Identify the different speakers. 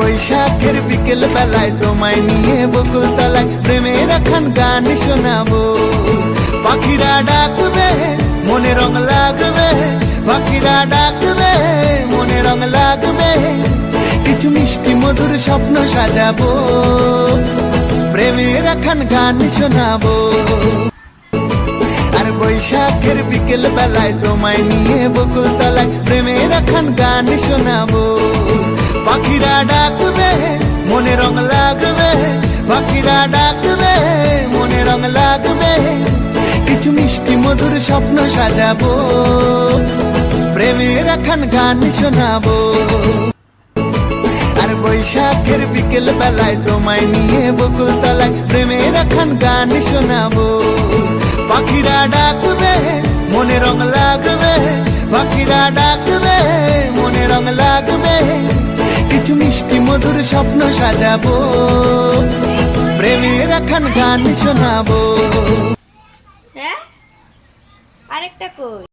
Speaker 1: বৈশাখের বিকেল বেলায় তোমায় নিয়ে বকুল তলায় প্রেমের এখন গান শোনাবো। পাখিরা ডাকবে মনে রং লাগবে, পাখিরা ডাকবে মনে রং লাগবে, কিছু মিষ্টি মধুর স্বপ্ন সাজাবো, প্রেমের এখন গান শোনাবো। আর বৈশাখের বিকেল বেলায় তোমায় নিয়ে বকুল তলায় প্রেমের এখন গান শোনাবো। পাখিরা ডাকবে মনে রং লাগবে, পাখিরা ডাকবে মনে রং লাগবে, কিছু মিষ্টি মধুর স্বপ্ন সাজাবো, প্রেমের এখন গান শোনাবো। আর বৈশাখের বিকেল বেলায় তোমায় নিয়ে বকুল তলায় প্রেমের এখন গান শোনাবো। পাখিরা ডাকবে মনে রং লাগবে, পাখিরা ডাকবে মনে রং লাগবে, কিছু মিষ্টি মধুর স্বপ্ন সাজাবো, প্রেমের এখন গান শোনাবো।
Speaker 2: হ্যাঁ, আরেকটা কই।